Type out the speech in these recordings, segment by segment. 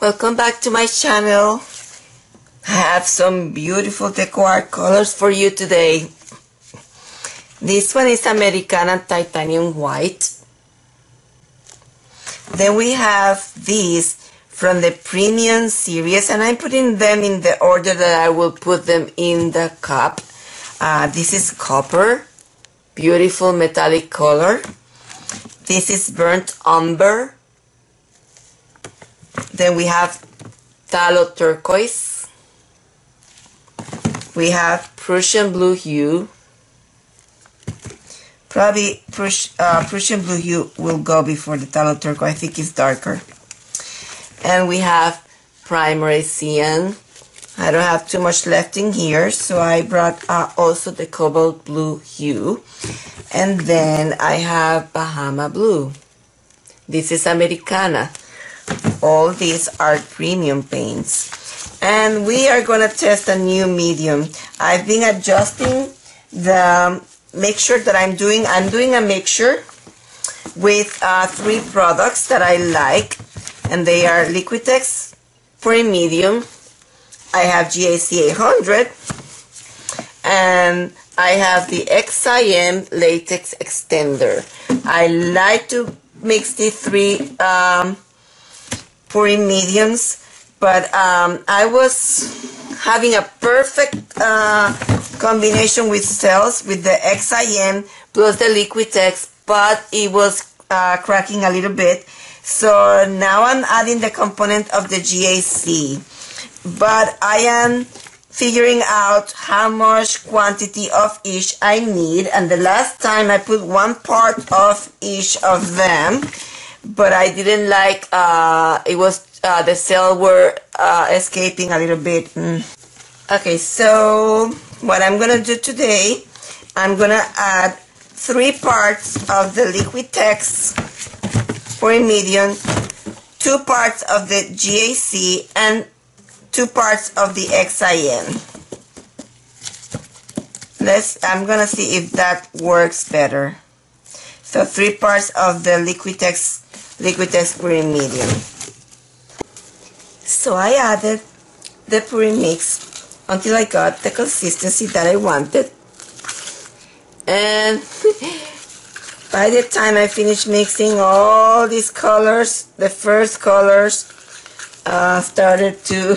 Welcome back to my channel. I have some beautiful DecoArt colors for you today. This one is Americana Titanium White. Then we have these from the Premium series, and I'm putting them in the order that I will put them in the cup. This is Copper, beautiful metallic color. This is Burnt Umber. Then we have Phthalo Turquoise. We have Prussian Blue Hue. Probably Prussian Blue Hue will go before the Phthalo Turquoise. I think it's darker. And we have Primary Cyan. I don't have too much left in here, so I brought also the Cobalt Blue Hue. And then I have Bahama Blue. This is Americana. All these are premium paints. And we are going to test a new medium. I've been adjusting the mixture that I'm doing a mixture with 3 products that I like, and they are Liquitex Pouring Medium, I have GAC 800, and I have the XIM Latex X-tender. I like to mix the 3 pouring mediums, but I was having a perfect combination with cells with the XIM plus the Liquitex, but it was cracking a little bit. So now I'm adding the component of the GAC, but I am figuring out how much quantity of each I need, and the last time I put 1 part of each of them, but I didn't like, it was, the cells were escaping a little bit. Okay, so what I'm going to do today, I'm going to add 3 parts of the Liquitex Pouring Medium, 2 parts of the GAC, and 2 parts of the XIM. I'm going to see if that works better. So 3 parts of the Liquitex Pouring Medium. So I added the pouring mix until I got the consistency that I wanted. And by the time I finished mixing all these colors, the first colors started to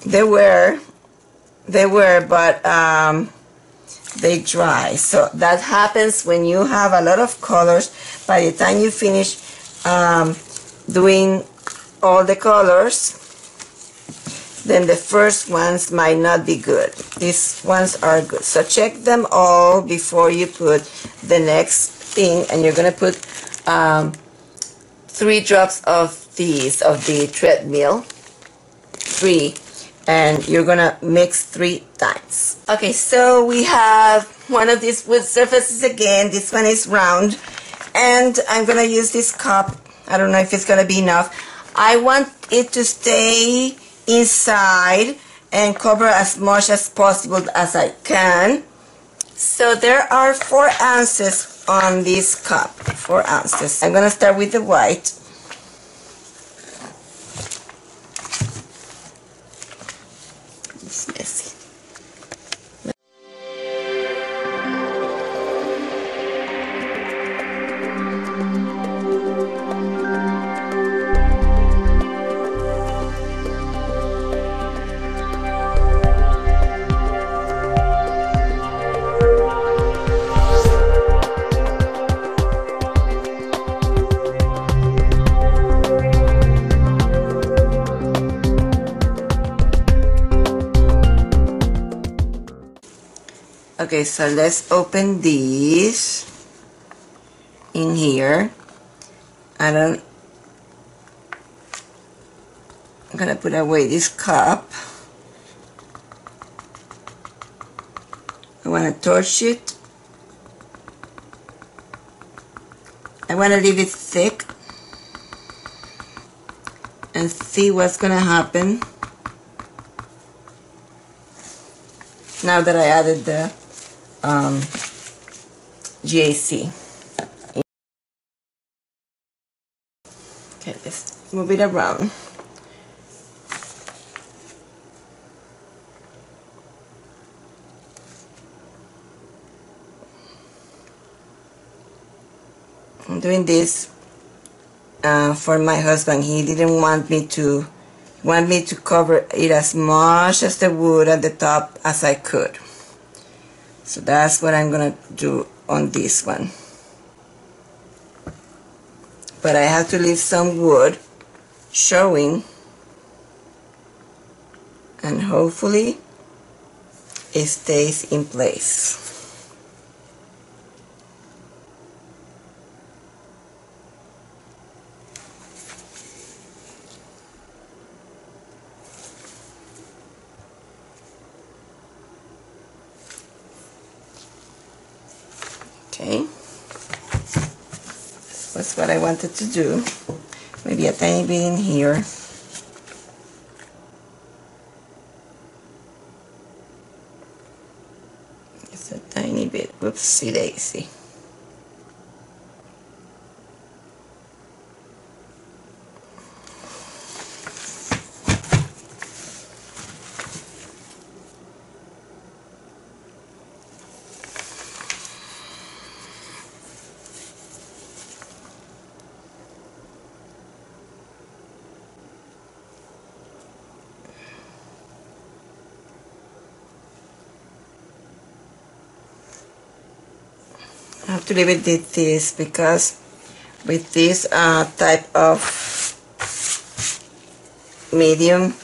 they were but they dry. So that happens when you have a lot of colors. By the time you finish doing all the colors, then the first ones might not be good. These ones are good. So check them all before you put the next thing, and you're going to put 3 drops of these, of the Treadmill, 3, and you're going to mix 3 times. Okay, so we have one of these wood surfaces again. This one is round, and I'm going to use this cup. I don't know if it's going to be enough. I want it to stay inside and cover as much as possible as I can. So there are 4 ounces on this cup, 4 ounces. I'm going to start with the white. It's messy. Okay, so let's open these in here. I'm gonna put away this cup. I want to torch it. I want to leave it thick and see what's gonna happen now that I added the GAC. Okay, let's move it around. I'm doing this for my husband. He didn't want me to cover it as much as the wood at the top as I could. So that's what I'm gonna do on this one. But I have to leave some wood showing, and hopefully it stays in place. Okay, that's what I wanted to do. Maybe a tiny bit in here. Just a tiny bit. Whoopsie daisy. I have to leave it like this because with this type of medium,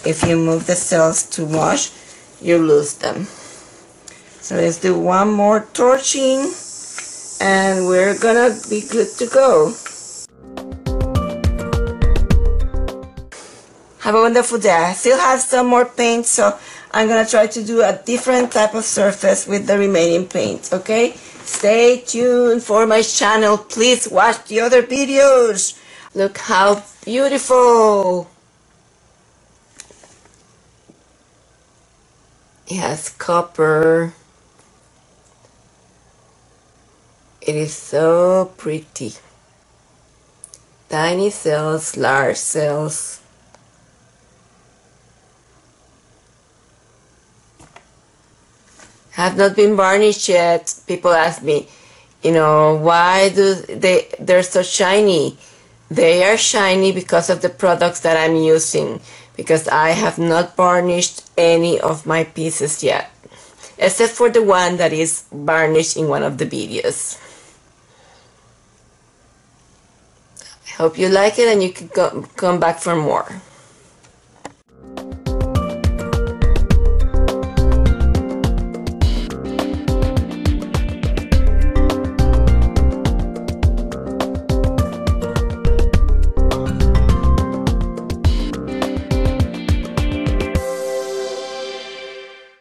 if you move the cells too much, you lose them. So let's do one more torching and we're gonna be good to go. Have a wonderful day. I still have some more paint, so I'm gonna try to do a different type of surface with the remaining paint, okay? Stay tuned for my channel. Please watch the other videos. Look how beautiful. It has copper. It is so pretty. Tiny cells, large cells. Have not been varnished yet. People ask me, you know, why do they're so shiny? They are shiny because of the products that I'm using, because I have not varnished any of my pieces yet, except for the one that is varnished in one of the videos. I hope you like it and you can come back for more.